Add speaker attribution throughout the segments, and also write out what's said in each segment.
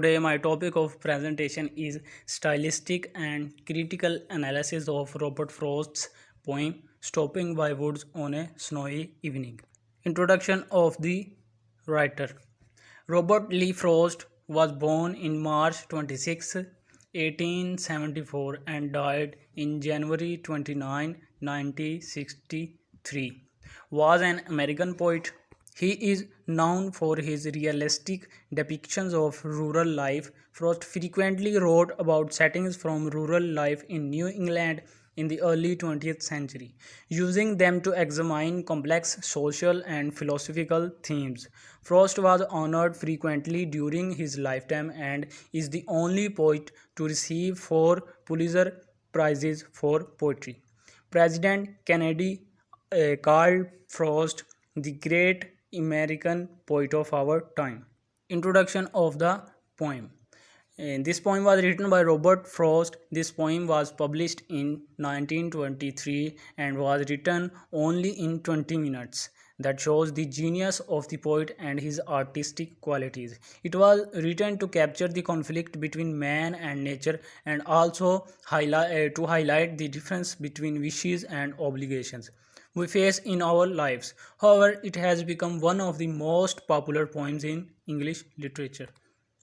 Speaker 1: Today, my topic of presentation is Stylistic and Critical Analysis of Robert Frost's poem Stopping by Woods on a Snowy Evening. Introduction of the writer. Robert Lee Frost was born in March 26, 1874 and died in January 29, 1963. Was an American poet. He is known for his realistic depictions of rural life. Frost frequently wrote about settings from rural life in New England in the early 20th century, using them to examine complex social and philosophical themes. Frost was honored frequently during his lifetime and is the only poet to receive 4 Pulitzer Prizes for poetry. President Kennedy called Frost the great American poet of our time. Introduction of the poem. This poem was written by Robert Frost. This poem was published in 1923 and was written only in 20 minutes. That shows the genius of the poet and his artistic qualities. It was written to capture the conflict between man and nature and also to highlight the difference between wishes and obligations we face in our lives. However, it has become one of the most popular poems in English literature.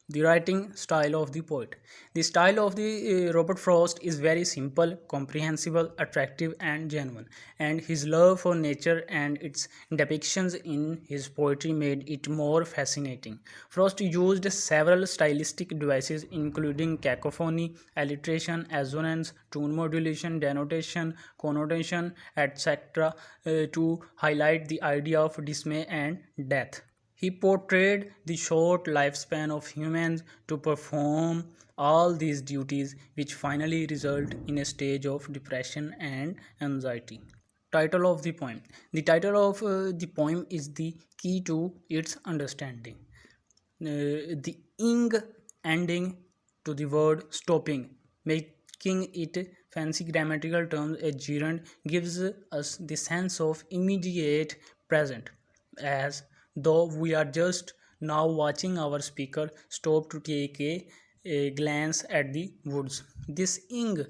Speaker 1: The writing style of the poet. The style of the Robert Frost is very simple, comprehensible, attractive, and genuine, and his love for nature and its depictions in his poetry made it more fascinating. Frost used several stylistic devices, including cacophony, alliteration, assonance, tone modulation, denotation, connotation, etc., to highlight the idea of dismay and death. He portrayed the short lifespan of humans to perform all these duties, which finally result in a stage of depression and anxiety. Title of the poem. The title of the poem is the key to its understanding. The ing ending to the word stopping, making it fancy grammatical terms a gerund, gives us the sense of immediate present, as though we are just now watching our speaker stop to take a glance at the woods. This ing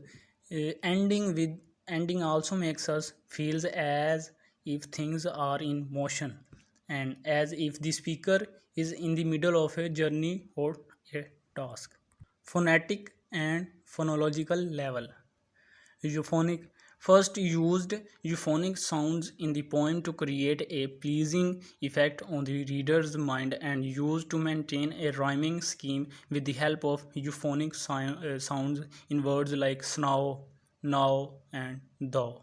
Speaker 1: ending also makes us feel as if things are in motion and as if the speaker is in the middle of a journey or a task. Phonetic and phonological level. Euphonic. First used euphonic sounds in the poem to create a pleasing effect on the reader's mind and used to maintain a rhyming scheme with the help of euphonic sounds in words like snow, now, and thou.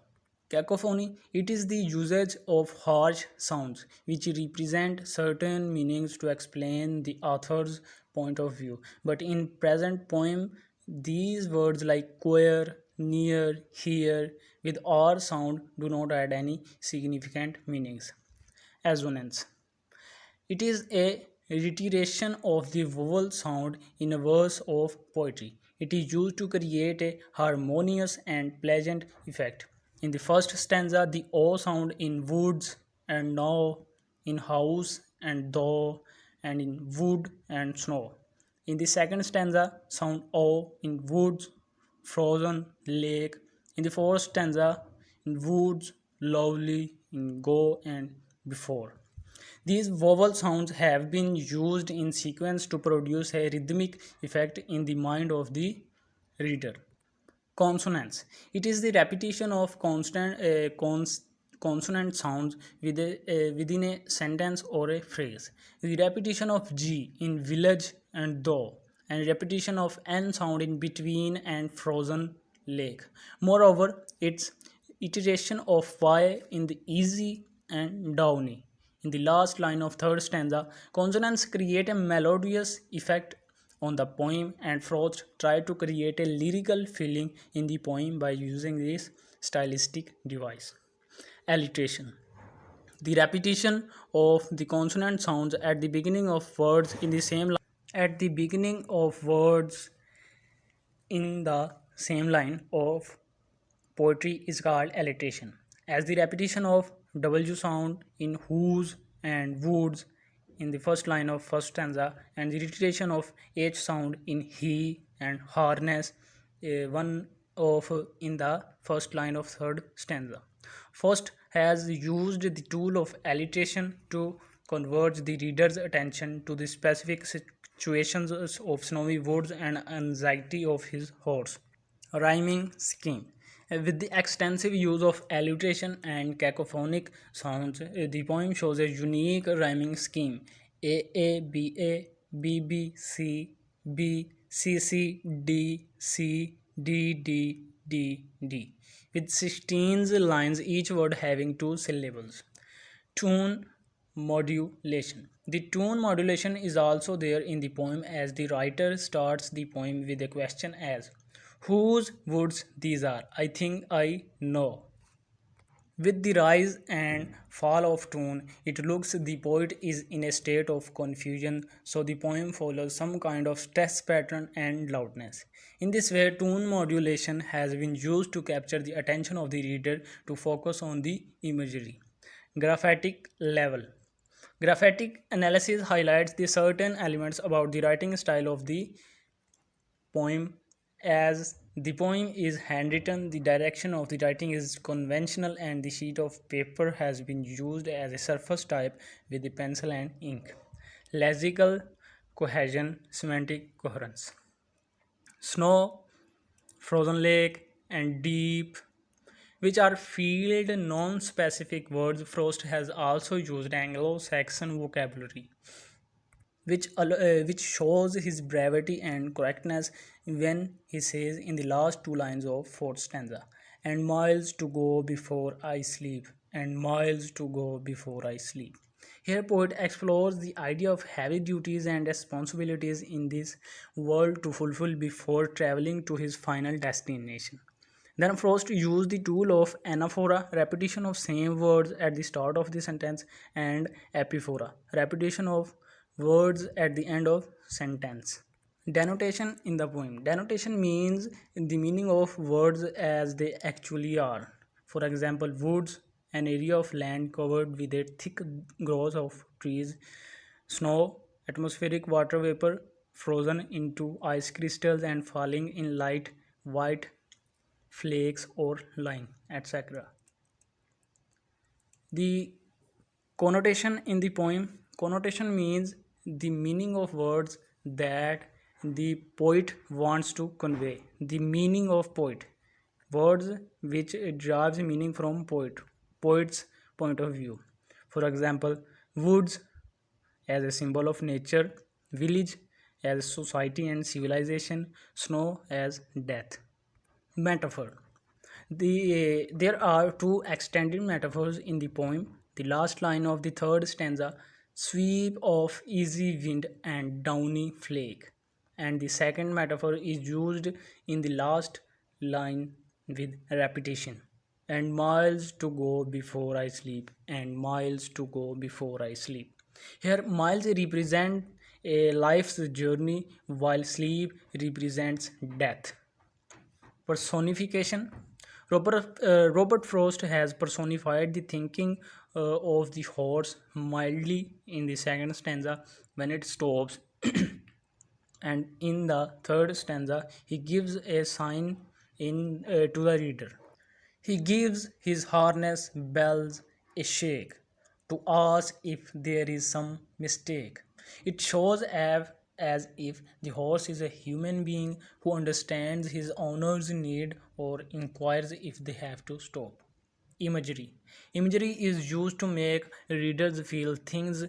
Speaker 1: Cacophony. It is the usage of harsh sounds which represent certain meanings to explain the author's point of view. But in present poem, these words like queer, near, here with or sound do not add any significant meanings. Assonance. It is a reiteration of the vowel sound in a verse of poetry. It is used to create a harmonious and pleasant effect. In the first stanza, the O sound in woods and now, in house and though, and in wood and snow. In the second stanza, sound O in woods, frozen lake. In the fourth stanza, in woods, lovely, in go, and before. These vowel sounds have been used in sequence to produce a rhythmic effect in the mind of the reader. Consonants. It is the repetition of consonant sounds within a sentence or a phrase. The repetition of G in village and though, and repetition of N sound in between and frozen lake. Moreover, its iteration of Y in the easy and downy. In the last line of third stanza, consonants create a melodious effect on the poem, and Frost tried to create a lyrical feeling in the poem by using this stylistic device. Alliteration. The repetition of the consonant sounds at the beginning of words in the same line of poetry is called alliteration, as the repetition of W sound in whose and woods in the first line of first stanza, and the reiteration of H sound in he and harness one of in the first line of third stanza. First has used the tool of alliteration to converge the reader's attention to the specific situations of snowy woods and anxiety of his horse. Rhyming scheme. With the extensive use of alliteration and cacophonic sounds, the poem shows a unique rhyming scheme: A, B, A, B, B, C, B, C, C, D, C, D, D, D, D, with 16 lines, each word having 2 syllables. Tune modulation. The tune modulation is also there in the poem, as the writer starts the poem with a question as whose woods these are? I think I know. With the rise and fall of tune, it looks the poet is in a state of confusion, so the poem follows some kind of stress pattern and loudness. In this way, tune modulation has been used to capture the attention of the reader to focus on the imagery. Graphic level. Graphic analysis highlights the certain elements about the writing style of the poem. As the poem is handwritten, the direction of the writing is conventional and the sheet of paper has been used as a surface type with the pencil and ink. Lexical cohesion, semantic coherence. Snow, frozen lake, and deep, which are field non-specific words. Frost has also used Anglo-Saxon vocabulary, which shows his brevity and correctness when he says in the last 2 lines of fourth stanza, and miles to go before I sleep, and miles to go before I sleep. Here poet explores the idea of heavy duties and responsibilities in this world to fulfill before traveling to his final destination. Then Frost used the tool of anaphora, repetition of same words at the start of the sentence, and epiphora, repetition of words at the end of sentence. Denotation in the poem. Denotation means the meaning of words as they actually are. For example, woods, an area of land covered with a thick growth of trees. Snow, atmospheric water vapor frozen into ice crystals and falling in light white flakes or line, etc. The connotation in the poem. Connotation means the meaning of words that the poet wants to convey. The meaning of poet. Words which derives meaning from poet's point of view. For example, woods as a symbol of nature, village as society and civilization, snow as death. Metaphor. There are 2 extended metaphors in the poem. The last line of the third stanza, sweep of easy wind and downy flake, and the second metaphor is used in the last line with repetition, and miles to go before I sleep, and miles to go before I sleep. Here miles represent a life's journey while sleep represents death. Personification. Robert Frost has personified the thinking of the horse mildly in the second stanza when it stops, and in the third stanza he gives a sign to the reader. He gives his harness bells a shake to ask if there is some mistake. It shows as if the horse is a human being who understands his owner's need or inquires if they have to stop. Imagery. Imagery is used to make readers feel things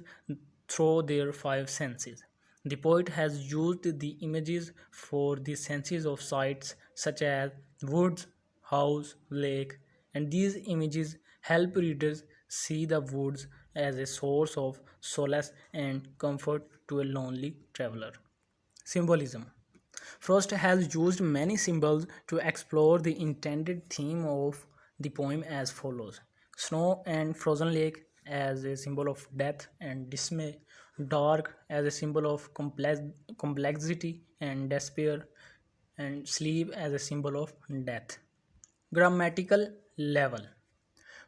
Speaker 1: through their 5 senses. The poet has used the images for the senses of sights such as woods, house, lake, and these images help readers see the woods as a source of solace and comfort to a lonely traveler. Symbolism. Frost has used many symbols to explore the intended theme of the poem as follows: snow and frozen lake as a symbol of death and dismay, dark as a symbol of complexity and despair, and sleep as a symbol of death. Grammatical level.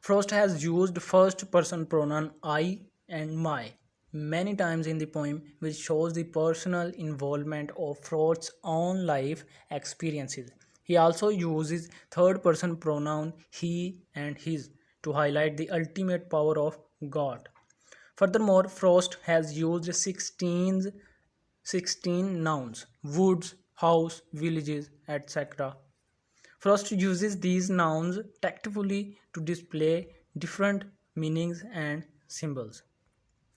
Speaker 1: Frost has used first person pronoun I and my. many times in the poem, which shows the personal involvement of Frost's own life experiences. He also uses third person pronoun he and his to highlight the ultimate power of God. Furthermore, Frost has used 16 nouns: woods, house, villages, etc. Frost uses these nouns tactfully to display different meanings and symbols.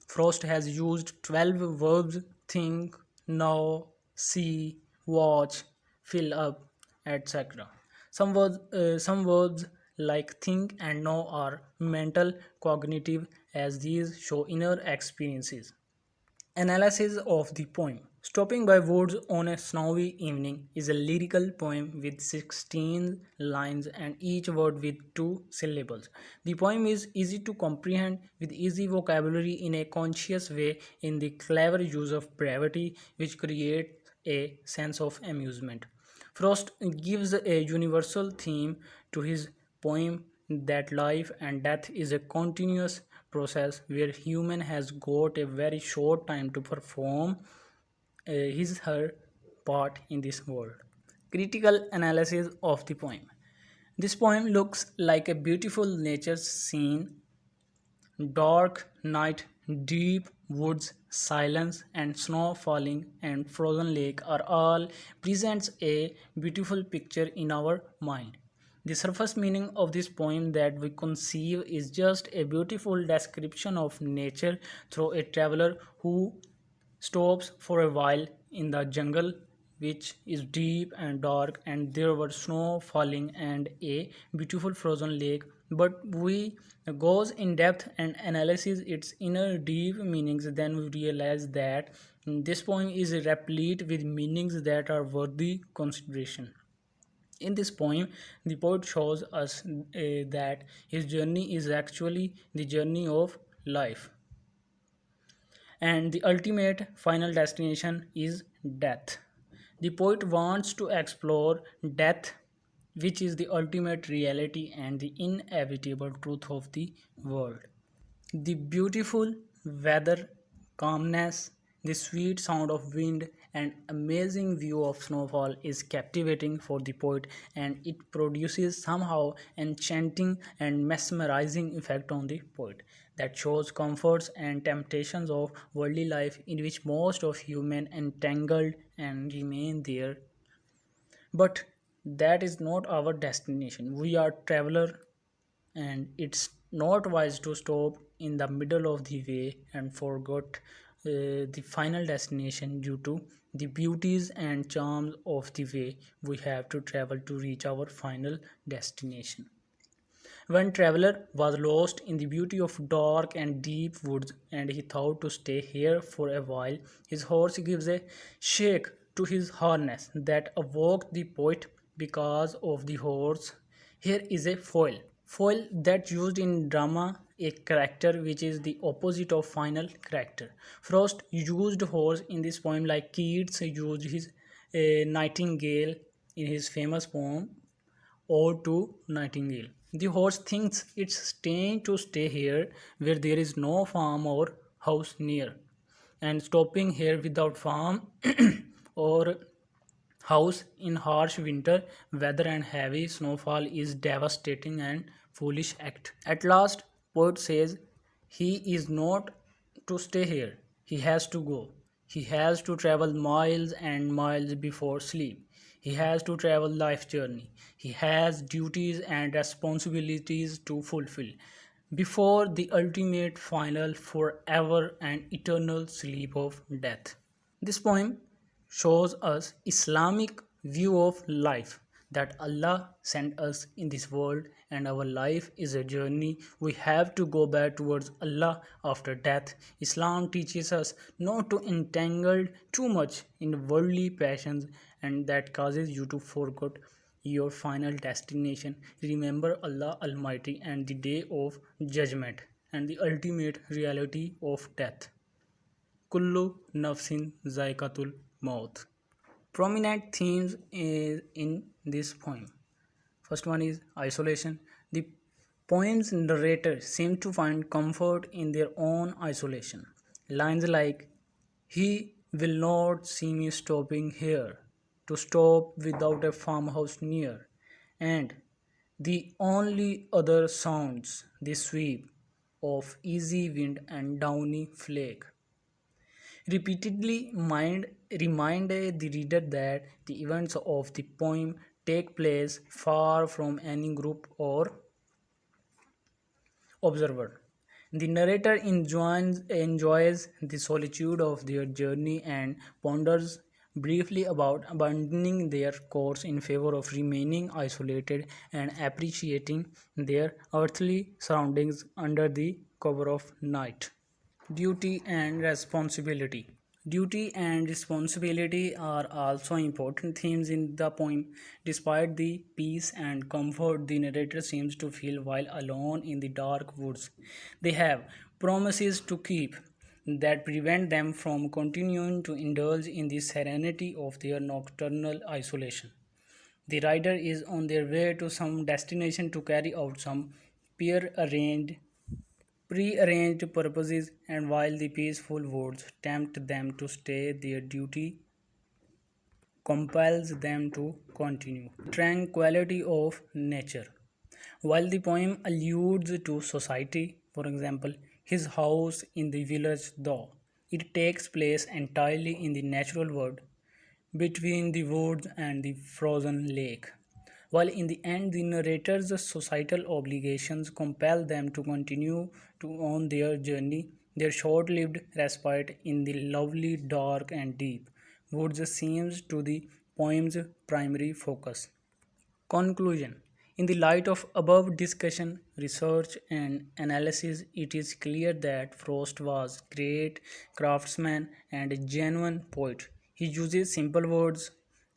Speaker 1: Frost has used 12 verbs: think, know, see, watch, fill up, etc. Some verbs like think and know are mental cognitive, as these show inner experiences. Analysis of the poem. Stopping by Woods on a Snowy Evening is a lyrical poem with 16 lines and each word with 2 syllables. The poem is easy to comprehend with easy vocabulary in a conscious way in the clever use of brevity, which creates a sense of amusement. Frost gives a universal theme to his poem that life and death is a continuous process where human has got a very short time to perform his her part in this world. Critical analysis of the poem. This poem looks like a beautiful nature scene: dark night, deep woods, silence, and snow falling and frozen lake are all presents a beautiful picture in our mind. The surface meaning of this poem that we conceive is just a beautiful description of nature through a traveler who stops for a while in the jungle, which is deep and dark, and there were snow falling and a beautiful frozen lake. But we goes in depth and analyzes its inner deep meanings, then we realize that this poem is replete with meanings that are worthy consideration. In this poem, the poet shows us that his journey is actually the journey of life, and the ultimate final destination is death. The poet wants to explore death, which is the ultimate reality and the inevitable truth of the world. The beautiful weather, calmness, the sweet sound of wind, and amazing view of snowfall is captivating for the poet, and it produces somehow enchanting and mesmerizing effect on the poet that shows comforts and temptations of worldly life in which most of human entangled and remain there. But that is not our destination. We are traveler, and it's not wise to stop in the middle of the way and forget the final destination due to the beauties and charms of the way we have to travel to reach our final destination. One traveler was lost in the beauty of dark and deep woods, and he thought to stay here for a while. His horse gives a shake to his harness that awoke the poet because of the horse. Here is a foil. Foil that used in drama, a character which is the opposite of final character. Frost used horse in this poem like Keats used his nightingale in his famous poem Ode to Nightingale. The horse thinks it's staying to stay here where there is no farm or house near, and stopping here without farm or house in harsh winter weather and heavy snowfall is devastating and foolish act. At last, poet says he is not to stay here. He has to go. He has to travel miles and miles before sleep. He has to travel life journey. He has duties and responsibilities to fulfill before the ultimate final forever and eternal sleep of death. This poem shows us Islamic view of life, that Allah sent us in this world and our life is a journey. We have to go back towards Allah after death. Islam teaches us not to entangle too much in worldly passions, and that causes you to forget your final destination. Remember Allah Almighty and the day of judgment and the ultimate reality of death. Kullu nafsin zaikatul maut. Prominent themes is in this poem. First one is isolation. The poem's narrators seem to find comfort in their own isolation. Lines like, "He will not see me stopping here, to stop without a farmhouse near," and "The only other sounds the sweep of easy wind and downy flake," repeatedly remind the reader that the events of the poem take place far from any group or observer. The narrator enjoys the solitude of their journey and ponders briefly about abandoning their course in favor of remaining isolated and appreciating their earthly surroundings under the cover of night. Duty and responsibility. Duty and responsibility are also important themes in the poem. Despite the peace and comfort the narrator seems to feel while alone in the dark woods, they have promises to keep that prevent them from continuing to indulge in the serenity of their nocturnal isolation. The rider is on their way to some destination to carry out some prearranged purposes, and while the peaceful woods tempt them to stay, their duty compels them to continue. Tranquility of nature. While the poem alludes to society, for example, his house in the village, though it takes place entirely in the natural world between the woods and the frozen lake. While in the end, the narrator's societal obligations compel them to continue on their journey, their short-lived respite in the lovely, dark, and deep woods seems to the poem's primary focus. Conclusion. In the light of above discussion, research, and analysis, it is clear that Frost was a great craftsman and a genuine poet. He uses simple words,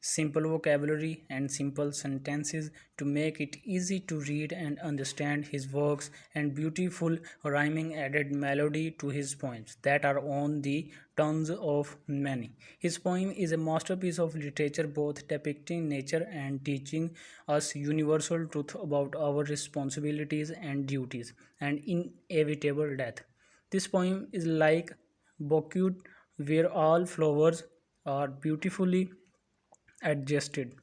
Speaker 1: simple vocabulary, and simple sentences to make it easy to read and understand his works, and beautiful rhyming added melody to his poems that are on the tongues of many. His poem is a masterpiece of literature, both depicting nature and teaching us universal truth about our responsibilities and duties and inevitable death. This poem is like bouquet where all flowers are beautifully adjusted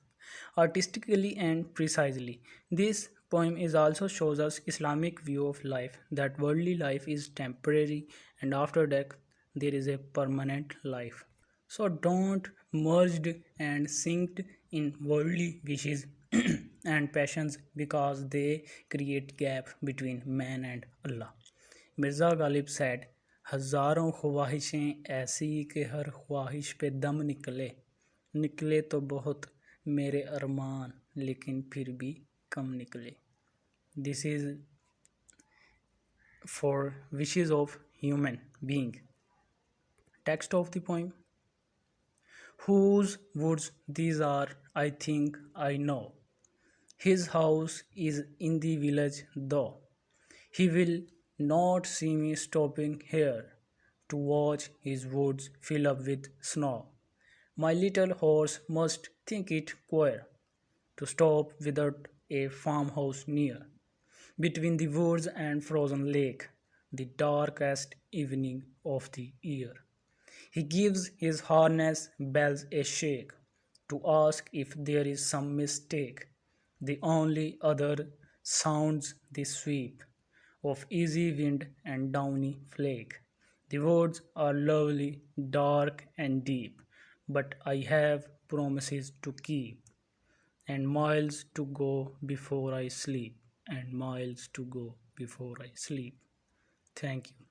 Speaker 1: artistically and precisely. This poem is also shows us Islamic view of life, that worldly life is temporary and after death there is a permanent life. So don't merged and synced in worldly wishes and passions, because they create gap between man and Allah. Mirza Ghalib said, "हजारों ख्वाहिशें ऐसी कि हर ख्वाहिश पे दम निकले, निकले तो बहुत मेरे अरमान, लेकिन फिर भी कम निकले." This is for wishes of human being. Text of the poem. Whose woods these are, I think I know. His house is in the village, though he will not see me stopping here to watch his woods fill up with snow. My little horse must think it queer to stop without a farmhouse near, between the woods and frozen lake, the darkest evening of the year. He gives his harness bells a shake to ask if there is some mistake. The only other sounds the sweep of easy wind and downy flake. The woods are lovely, dark, and deep, but I have promises to keep, and miles to go before I sleep, and miles to go before I sleep. Thank you.